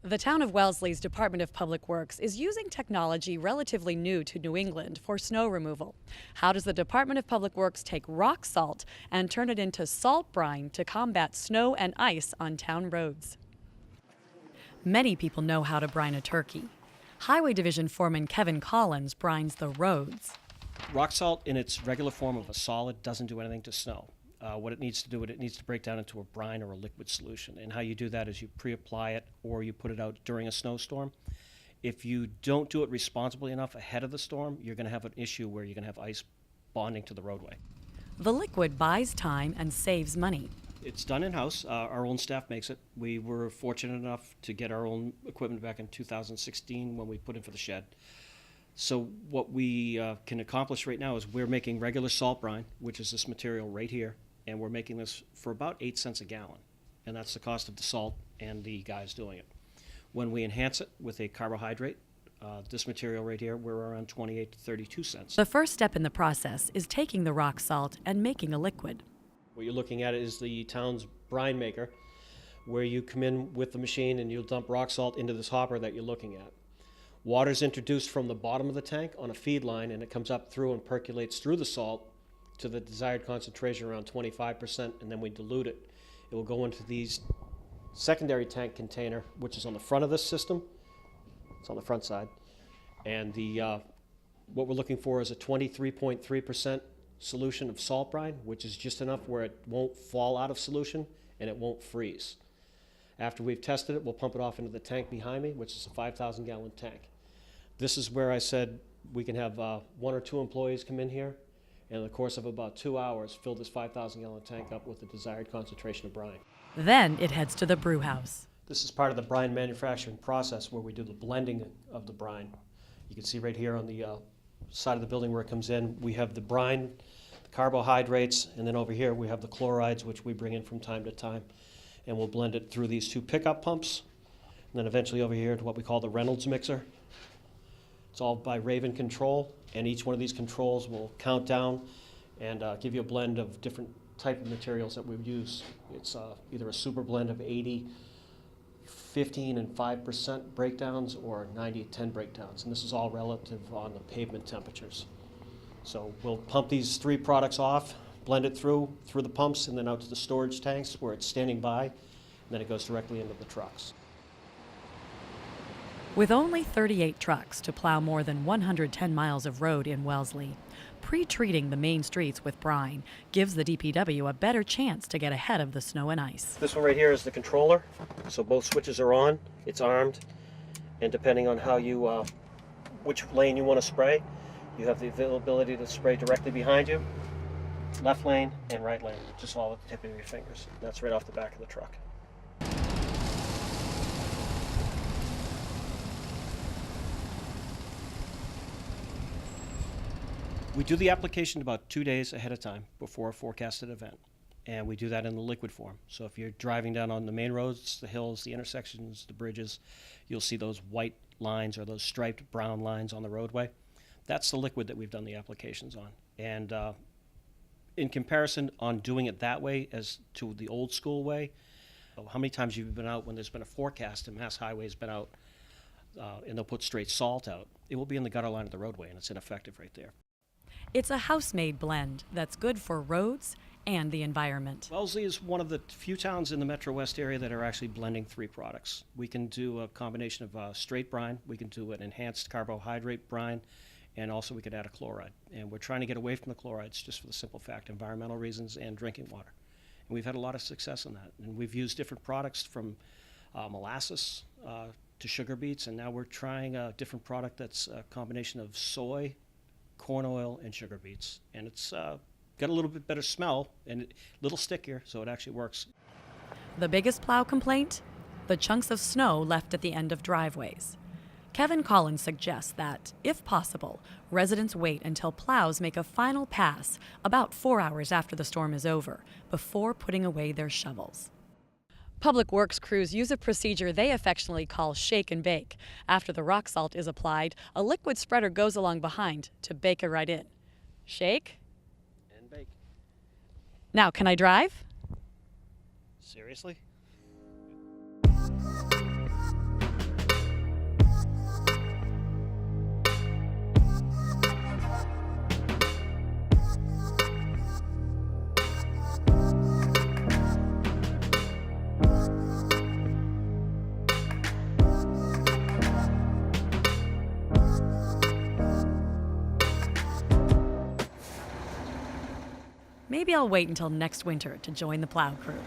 The town of Wellesley's Department of Public Works is using technology relatively new to New England for snow removal. How does the Department of Public Works take rock salt and turn it into salt brine to combat snow and ice on town roads? Many people know how to brine a turkey. Highway Division Foreman Kevin Collins brines the roads. Rock salt in its regular form of a solid doesn't do anything to snow. What it needs to do, it needs to break down into a brine or a liquid solution. And how you do that is you pre-apply it or you put it out during a snowstorm. If you don't do it responsibly enough ahead of the storm, you're going to have an issue where you're going to have ice bonding to the roadway. The liquid buys time and saves money. It's done in-house. Our own staff makes it. We were fortunate enough to get our own equipment back in 2016 when we put in for the shed. So what we can accomplish right now is we're making regular salt brine, which is this material right here, and we're making this for about 8 cents a gallon. And that's the cost of the salt and the guys doing it. When we enhance it with a carbohydrate, this material right here, we're around 28 to 32 cents. The first step in the process is taking the rock salt and making a liquid. What you're looking at is the town's brine maker, where you come in with the machine and you'll dump rock salt into this hopper that you're looking at. Water is introduced from the bottom of the tank on a feed line, and it comes up through and percolates through the salt to the desired concentration around 25%, and then we dilute it. It will go into these secondary tank container, which is on the front of this system. It's on the front side. And what we're looking for is a 23.3% solution of salt brine, which is just enough where it won't fall out of solution and it won't freeze. After we've tested it, we'll pump it off into the tank behind me, which is a 5,000 gallon tank. This is where I said we can have 1 or 2 employees come in here and in the course of about 2 hours fill this 5,000 gallon tank up with the desired concentration of brine. Then it heads to the brew house. This is part of the brine manufacturing process where we do the blending of the brine. You can see right here on the side of the building where it comes in, we have the brine, the carbohydrates, and then over here we have the chlorides, which we bring in from time to time. And we'll blend it through these 2 pickup pumps, and then eventually over here to what we call the Reynolds mixer. It's all by Raven control, and each one of these controls will count down and give you a blend of different type of materials that we would use. It's either a super blend of 80, 15, and 5% breakdowns or 90-10 breakdowns, and this is all relative on the pavement temperatures. So we'll pump these 3 products off, blend it through the pumps, and then out to the storage tanks where it's standing by, and then it goes directly into the trucks. With only 38 trucks to plow more than 110 miles of road in Wellesley, pre-treating the main streets with brine gives the DPW a better chance to get ahead of the snow and ice. This one right here is the controller, so both switches are on, it's armed, and depending on how you, which lane you want to spray, you have the availability to spray directly behind you, left lane and right lane, just all at the tip of your fingers. That's right off the back of the truck. We do the application about 2 days ahead of time before a forecasted event, and we do that in the liquid form. So if you're driving down on the main roads, the hills, the intersections, the bridges, you'll see those white lines or those striped brown lines on the roadway. That's the liquid that we've done the applications on. And in comparison on doing it that way as to the old school way, how many times you've been out when there's been a forecast and Mass Highway's been out and they'll put straight salt out, it will be in the gutter line of the roadway and it's ineffective right there. It's a house-made blend that's good for roads and the environment. Wellesley is one of the few towns in the Metro West area that are actually blending 3 products. We can do a combination of straight brine, we can do an enhanced carbohydrate brine, and also we could add a chloride. And we're trying to get away from the chlorides just for the simple fact, environmental reasons and drinking water. And we've had a lot of success in that. And we've used different products from molasses to sugar beets, and now we're trying a different product that's a combination of soy, corn oil, and sugar beets. And it's got a little bit better smell and a little stickier, so it actually works. The biggest plow complaint? The chunks of snow left at the end of driveways. Kevin Collins suggests that, if possible, residents wait until plows make a final pass about 4 hours after the storm is over, before putting away their shovels. Public Works crews use a procedure they affectionately call shake and bake. After the rock salt is applied, a liquid spreader goes along behind to bake it right in. Shake. And bake. Now, can I drive? Seriously? maybe I'll wait until next winter to join the plow crew.